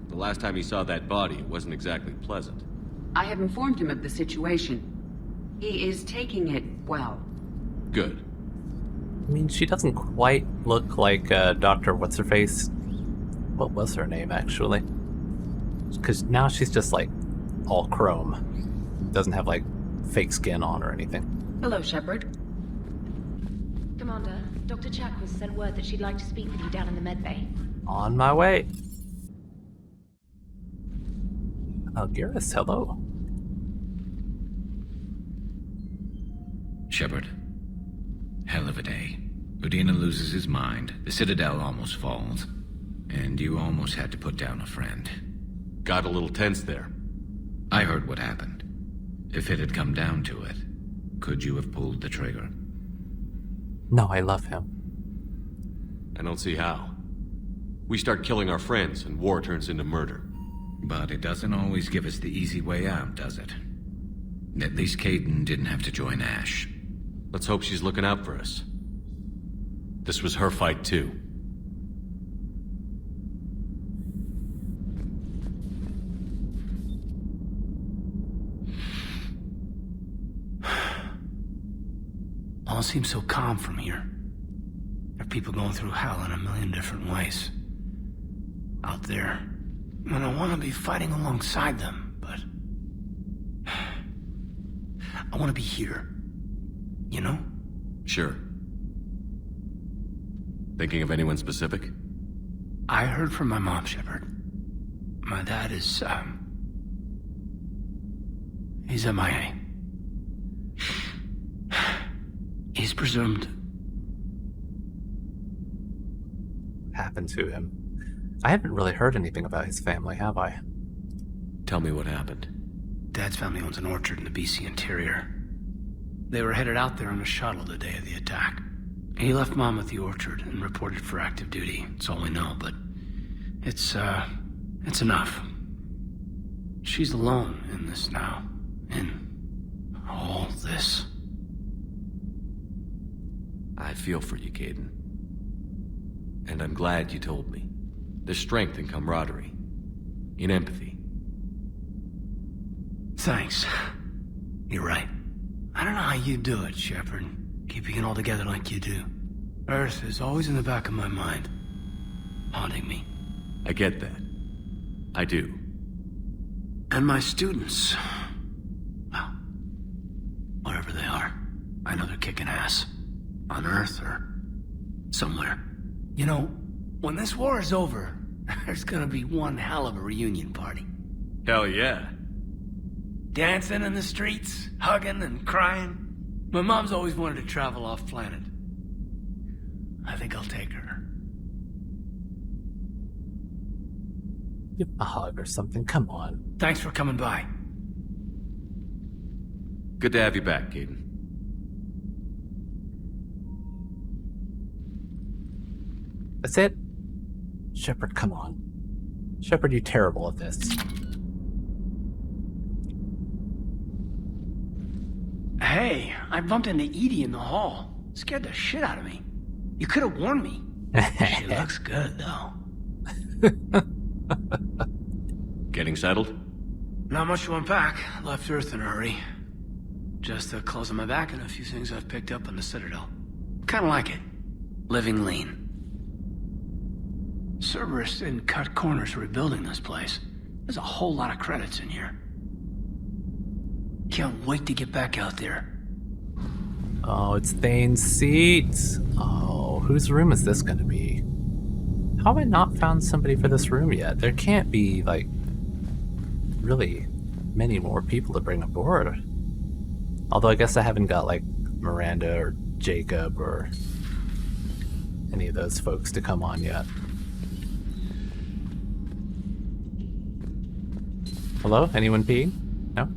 The last time he saw that body, it wasn't exactly pleasant. I have informed him of the situation. He is taking it well. Good. I mean, she doesn't quite look like Dr. What's-Her-Face. What was her name, actually? Because now she's just, like, all chrome. Doesn't have, like, fake skin on or anything. Hello, Shepard. Commander, Dr. Chakwas sent word that she'd like to speak with you down in the medbay. On my way. Algiris, hello. Shepard. Hell of a day. Udina loses his mind, the Citadel almost falls, and you almost had to put down a friend. Got a little tense there. I heard what happened. If it had come down to it, could you have pulled the trigger? No, I love him. I don't see how. We start killing our friends, and war turns into murder. But it doesn't always give us the easy way out, does it? At least Caden didn't have to join Ash. Let's hope she's looking out for us. This was her fight, too. All seems so calm from here. There are people going through hell in a million different ways. Out there. And I want to be fighting alongside them, but... I want to be here. You know? Sure. Thinking of anyone specific? I heard from my mom, Shepard. My dad is, he's MIA. He's presumed. What happened to him? I haven't really heard anything about his family, have I? Tell me what happened. Dad's family owns an orchard in the BC interior. They were headed out there on a shuttle the day of the attack. He left Mom at the orchard and reported for active duty. It's all we know, but it's enough. She's alone in this now. In all this. I feel for you, Caden. And I'm glad you told me. There's strength in camaraderie. In empathy. Thanks. You're right. I don't know how you do it, Shepard. Keeping it all together like you do. Earth is always in the back of my mind. Haunting me. I get that. I do. And my students. Well, wherever they are. I know they're kicking ass. On Earth or somewhere. You know, when this war is over, there's gonna be one hell of a reunion party. Hell yeah. Dancing in the streets, hugging and crying. My mom's always wanted to travel off planet. I think I'll take her. Give a hug or something, come on. Thanks for coming by. Good to have you back, Caden. That's it? Shepard, come on. Shepard, you're terrible at this. Hey, I bumped into Edie in the hall. Scared the shit out of me. You could have warned me. She looks good, though. Getting settled? Not much to unpack. Left Earth in a hurry. Just the clothes on my back and a few things I've picked up on the Citadel. Kinda like it. Living lean. Cerberus didn't cut corners rebuilding this place. There's a whole lot of credits in here. Can't wait to get back out there. Oh, it's Thane's seat. Oh, whose room is this gonna be? How have I not found somebody for this room yet? There can't be, like, really many more people to bring aboard. Although I guess I haven't got, like, Miranda or Jacob or any of those folks to come on yet. Hello? Anyone peeing? No?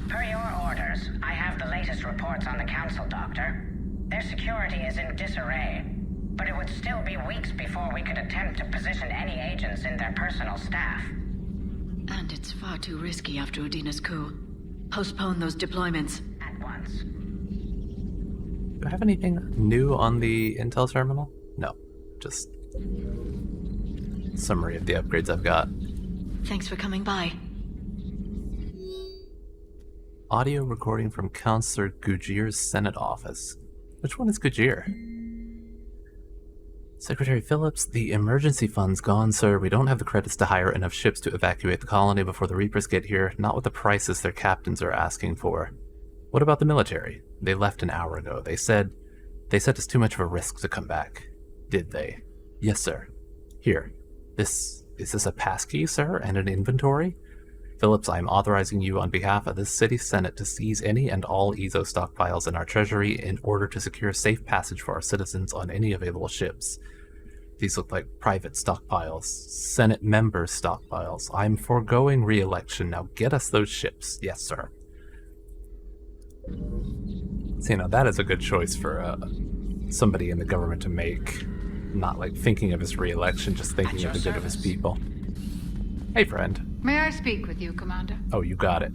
Per your orders, I have the latest reports on the Council, Doctor. Their security is in disarray, but it would still be weeks before we could attempt to position any agents in their personal staff. And it's far too risky after Udina's coup. Postpone those deployments. At once. Do I have anything new on the Intel terminal? No. Just summary of the upgrades I've got. Thanks for coming by. Audio recording from Councillor Gujir's Senate office. Which one is Gujir? Secretary Phillips, the emergency fund's gone, sir. We don't have the credits to hire enough ships to evacuate the colony before the Reapers get here, not with the prices their captains are asking for. What about the military? They left an hour ago. They said it's too much of a risk to come back. Did they? Yes, sir. Here. Is this a passkey, sir, and an inventory? Phillips, I am authorizing you on behalf of the City Senate to seize any and all EZO stockpiles in our treasury in order to secure safe passage for our citizens on any available ships. These look like private stockpiles. Senate member stockpiles. I'm foregoing re-election. Now get us those ships. Yes, sir. So, that is a good choice for somebody in the government to make. Not like thinking of his re-election, just thinking of the good of his people. Hey, friend. May I speak with you, Commander? Oh, you got it.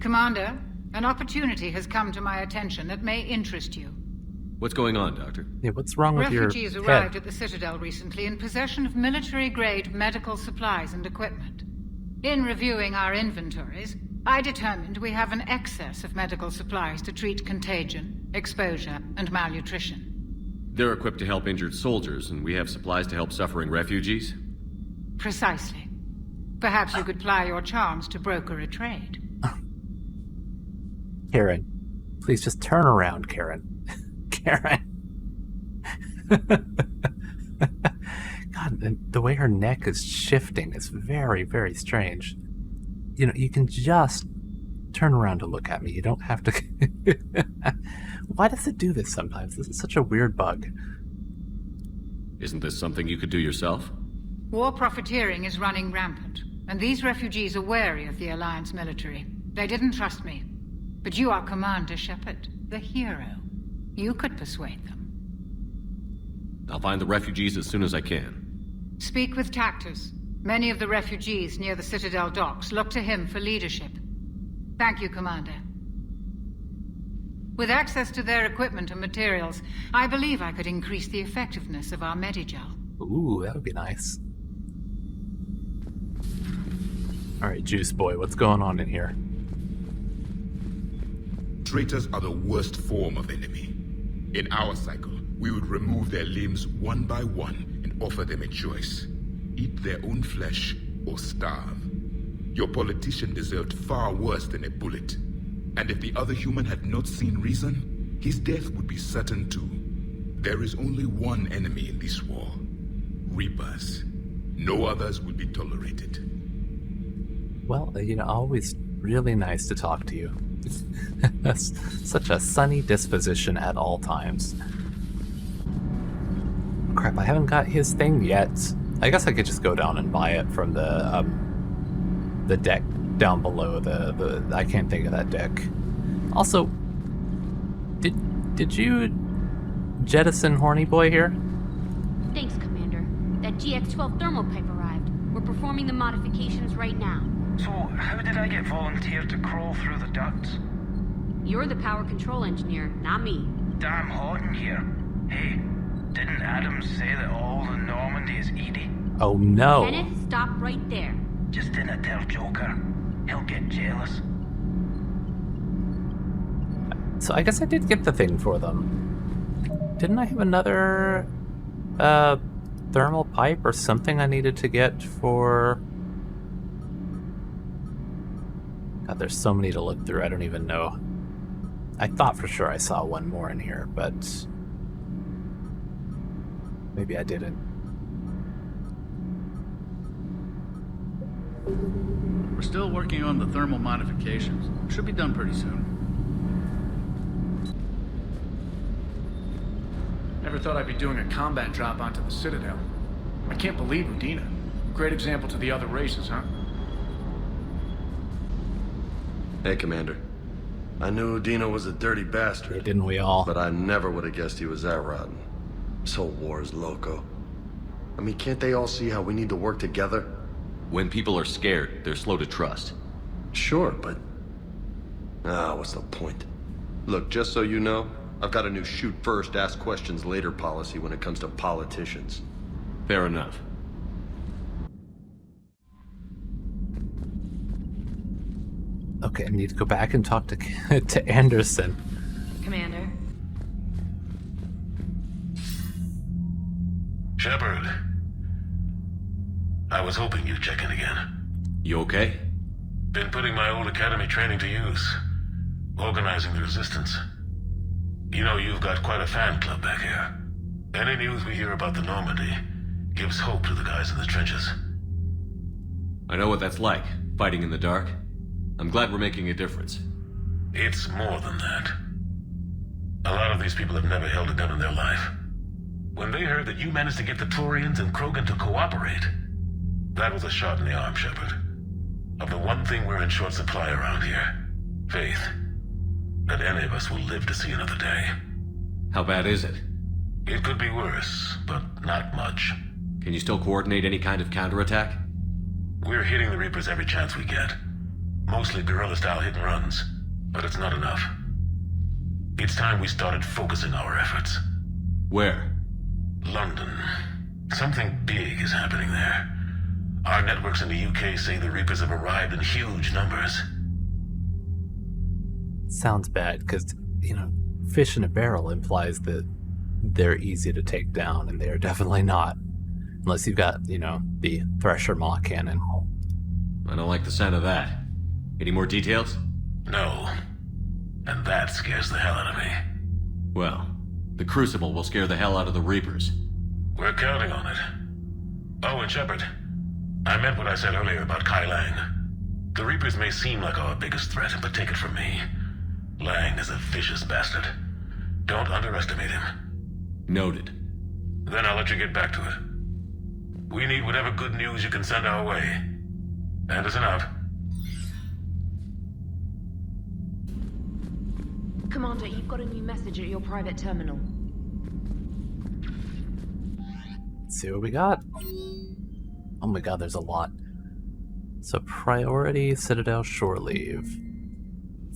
Commander, an opportunity has come to my attention that may interest you. What's going on, Doctor? Yeah, what's wrong with your Refugees arrived at the Citadel recently in possession of military-grade medical supplies and equipment. In reviewing our inventories, I determined we have an excess of medical supplies to treat contagion, exposure, and malnutrition. They're equipped to help injured soldiers, and we have supplies to help suffering refugees? Precisely. Perhaps you could ply your charms to broker a trade. Karen, please just turn around, Karen. Karen. God, the way her neck is shifting is very, very strange. You can just turn around to look at me. You don't have to... Why does it do this sometimes? This is such a weird bug. Isn't this something you could do yourself? War profiteering is running rampant, and these refugees are wary of the Alliance military. They didn't trust me. But you are Commander Shepard, the hero. You could persuade them. I'll find the refugees as soon as I can. Speak with Tactus. Many of the refugees near the Citadel docks look to him for leadership. Thank you, Commander. With access to their equipment and materials, I believe I could increase the effectiveness of our Medigel. Ooh, that would be nice. Alright, Juice Boy, what's going on in here? Traitors are the worst form of enemy. In our cycle, we would remove their limbs one by one and offer them a choice. Eat their own flesh or starve. Your politician deserved far worse than a bullet. And if the other human had not seen reason, his death would be certain too. There is only one enemy in this war. Reapers. No others will be tolerated. Well, always really nice to talk to you. That's such a sunny disposition at all times. Crap, I haven't got his thing yet. I guess I could just go down and buy it from the deck down below. The I can't think of that deck. Also, did you jettison Horny Boy here? Thanks, Commander. That GX-12 thermal pipe arrived. We're performing the modifications right now. So, how did I get volunteered to crawl through the ducts? You're the power control engineer, not me. Damn hot in here. Hey, didn't Adams say that all in Normandy is Edie? Oh no. Kenneth, stop right there. Just dinna tell Joker. He'll get jealous. So I guess I did get the thing for them. Didn't I have another thermal pipe or something I needed to get for... God, there's so many to look through, I don't even know. I thought for sure I saw one more in here, but maybe I didn't. We're still working on the thermal modifications. Should be done pretty soon. Never thought I'd be doing a combat drop onto the Citadel. I can't believe Udina. Great example to the other races, huh? Hey, Commander. I knew Udina was a dirty bastard. Yeah, didn't we all? But I never would have guessed he was that rotten. This whole war is loco. I mean, can't they all see how we need to work together? When people are scared, they're slow to trust. Sure, but... what's the point? Look, just so you know, I've got a new shoot first, ask questions later policy when it comes to politicians. Fair enough. Okay, I need to go back and talk to to Anderson. Commander? Shepard. I was hoping you'd check in again. You okay? Been putting my old academy training to use. Organizing the resistance. You know, you've got quite a fan club back here. Any news we hear about the Normandy gives hope to the guys in the trenches. I know what that's like, fighting in the dark. I'm glad we're making a difference. It's more than that. A lot of these people have never held a gun in their life. When they heard that you managed to get the Turians and Krogan to cooperate, that was a shot in the arm, Shepard. Of the one thing we're in short supply around here, faith. That any of us will live to see another day. How bad is it? It could be worse, but not much. Can you still coordinate any kind of counterattack? We're hitting the Reapers every chance we get. Mostly guerrilla-style hit-and-runs, but it's not enough. It's time we started focusing our efforts. Where? London. Something big is happening there. Our networks in the UK say the Reapers have arrived in huge numbers. Sounds bad, because, you know, fish in a barrel implies that they're easy to take down, and they are definitely not. Unless you've got, you know, the Thresher Maw Cannon. I don't like the sound of that. Any more details? No. And that scares the hell out of me. Well, the Crucible will scare the hell out of the Reapers. We're counting on it. Oh, and Shepard, I meant what I said earlier about Kai Lang. The Reapers may seem like our biggest threat, but take it from me. Lang is a vicious bastard. Don't underestimate him. Noted. Then I'll let you get back to it. We need whatever good news you can send our way. Anderson out. Commander, you've got a new message at your private terminal. Let's see what we got. Oh my god, there's a lot. So, priority Citadel shore leave.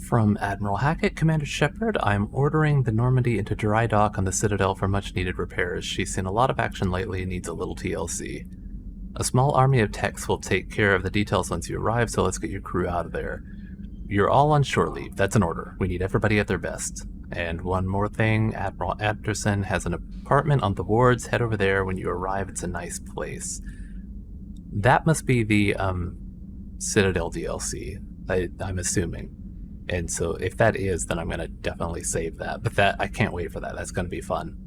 From Admiral Hackett, Commander Shepard, I'm ordering the Normandy into dry dock on the Citadel for much needed repairs. She's seen a lot of action lately and needs a little TLC. A small army of techs will take care of the details once you arrive, so let's get your crew out of there. You're all on shore leave. That's an order. We need everybody at their best. And one more thing, Admiral Anderson has an apartment on the wards. Head over there when you arrive. It's a nice place. That must be the Citadel DLC, I'm assuming. And so if that is, then I'm going to definitely save that. But that I can't wait for that. That's going to be fun.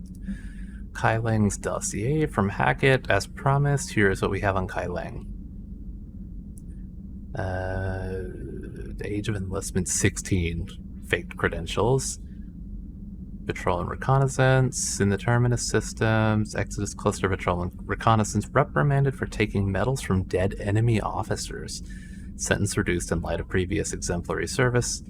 Kai Lang's dossier from Hackett. As promised, here's what we have on Kai Lang. The age of enlistment 16. Faked credentials. Patrol and reconnaissance. In the Terminus systems. Exodus cluster patrol and reconnaissance. Reprimanded for taking medals from dead enemy officers. Sentence reduced in light of previous exemplary service.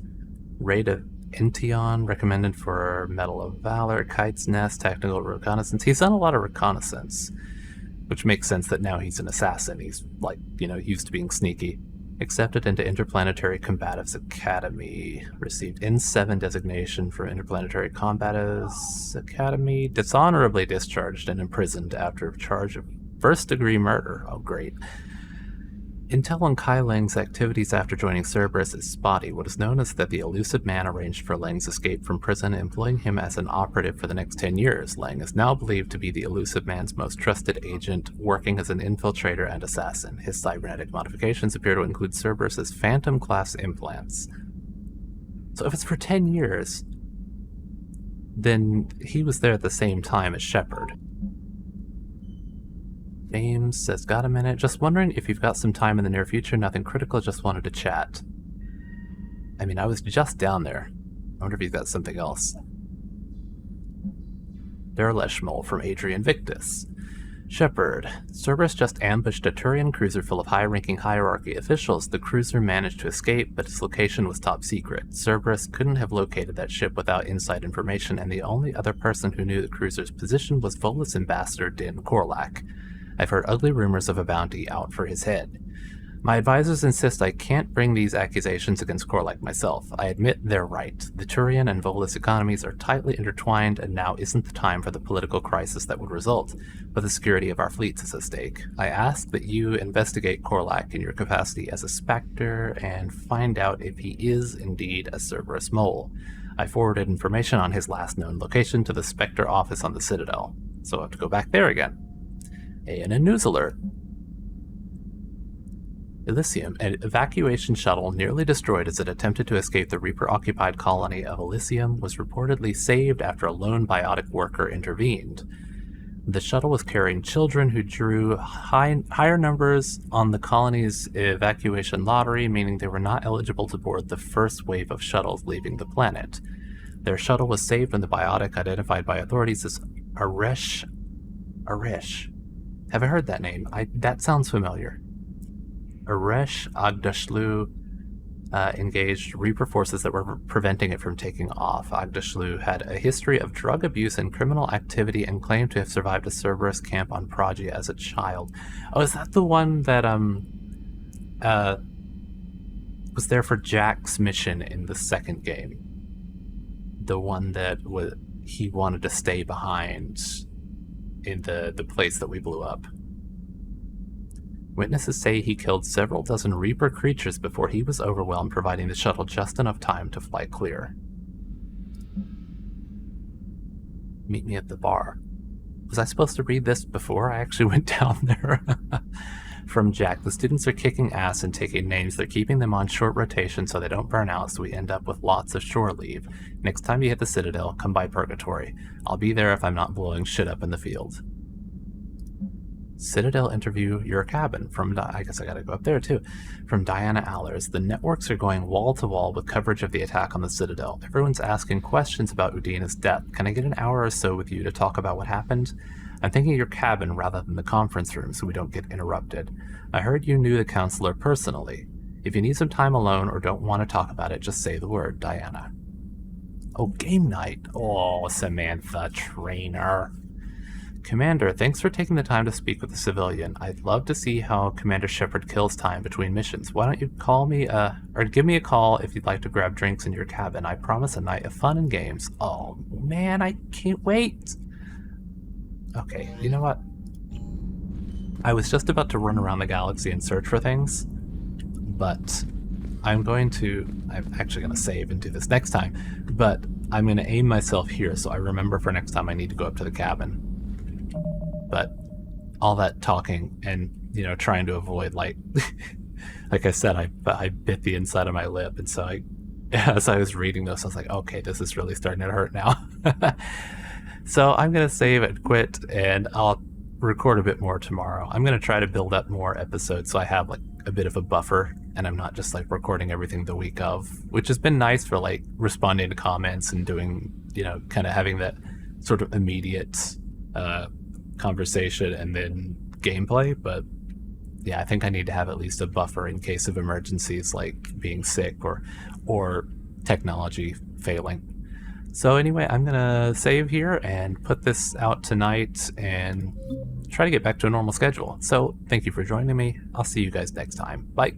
Rate of Intion recommended for Medal of Valor. Kite's Nest, tactical reconnaissance. He's done a lot of reconnaissance, which makes sense that now he's an assassin. He's, like, you know, used to being sneaky. Accepted into Interplanetary Combatives Academy. Received N7 designation for Interplanetary Combatives Academy. Dishonorably discharged and imprisoned after a charge of first-degree murder. Oh, great. Intel on Kai Lang's activities after joining Cerberus is spotty. What is known is that the elusive man arranged for Lang's escape from prison, employing him as an operative for the next 10 years. Lang is now believed to be the elusive man's most trusted agent, working as an infiltrator and assassin. His cybernetic modifications appear to include Cerberus's Phantom-class implants. So if it's for 10 years, then he was there at the same time as Shepard. James says, got a minute? Just wondering if you've got some time in the near future. Nothing critical, just wanted to chat. I mean, I was just down there. I wonder if he's got something else. Derleshmol from Adrian Victus. Shepard. Cerberus just ambushed a Turian cruiser full of high-ranking hierarchy officials. The cruiser managed to escape, but its location was top secret. Cerberus couldn't have located that ship without inside information, and the only other person who knew the cruiser's position was Volus ambassador Din Korlak. I've heard ugly rumors of a bounty out for his head. My advisors insist I can't bring these accusations against Korlak myself. I admit they're right. The Turian and Volus economies are tightly intertwined, and now isn't the time for the political crisis that would result, but the security of our fleets is at stake. I ask that you investigate Korlak in your capacity as a Spectre and find out if he is indeed a Cerberus mole. I forwarded information on his last known location to the Spectre office on the Citadel, so I have to go back there again. And a news alert. Elysium, an evacuation shuttle nearly destroyed as it attempted to escape the Reaper-occupied colony of Elysium, was reportedly saved after a lone biotic worker intervened. The shuttle was carrying children who drew higher numbers on the colony's evacuation lottery, meaning they were not eligible to board the first wave of shuttles leaving the planet. Their shuttle was saved when the biotic, identified by authorities as Aresh. Have I heard that name? That sounds familiar. Aresh Agdashlu engaged Reaper forces that were preventing it from taking off. Agdashlu had a history of drug abuse and criminal activity and claimed to have survived a Cerberus camp on Pragia as a child. Oh, is that the one that was there for Jack's mission in the second game? The one that he wanted to stay behind in the place that we blew up. Witnesses say he killed several dozen Reaper creatures before he was overwhelmed, providing the shuttle just enough time to fly clear. Meet me at the bar. Was I supposed to read this before I actually went down there? From Jack, the students are kicking ass and taking names. They're keeping them on short rotation so they don't burn out, so we end up with lots of shore leave. Next time you hit the Citadel, come by Purgatory. I'll be there if I'm not blowing shit up in the field. Citadel interview your cabin from I guess I gotta go up there too. From Diana Allers. The networks are going wall to wall with coverage of the attack on the Citadel. Everyone's asking questions about Udina's death. Can I get an hour or so with you to talk about what happened? I'm thinking your cabin rather than the conference room so we don't get interrupted. I heard you knew the counselor personally. If you need some time alone or don't want to talk about it, just say the word, Diana. Oh, game night. Oh, Samantha Trainer. Commander, thanks for taking the time to speak with the civilian. I'd love to see how Commander Shepard kills time between missions. Why don't you call me, or give me a call if you'd like to grab drinks in your cabin. I promise a night of fun and games. Oh, man, I can't wait. Okay, you know what? I was just about to run around the galaxy and search for things, but I'm actually going to save and do this next time, but I'm going to aim myself here so I remember for next time I need to go up to the cabin. But all that talking and, trying to avoid, like I said, I bit the inside of my lip, and so as I was reading this, I was like, okay, this is really starting to hurt now. So I'm going to save and quit, and I'll record a bit more tomorrow. I'm going to try to build up more episodes so I have like a bit of a buffer, and I'm not just like recording everything the week of, which has been nice for like responding to comments and doing, kind of having that sort of immediate conversation and then gameplay. But yeah, I think I need to have at least a buffer in case of emergencies like being sick or technology failing. So anyway, I'm gonna save here and put this out tonight and try to get back to a normal schedule. So thank you for joining me. I'll see you guys next time. Bye.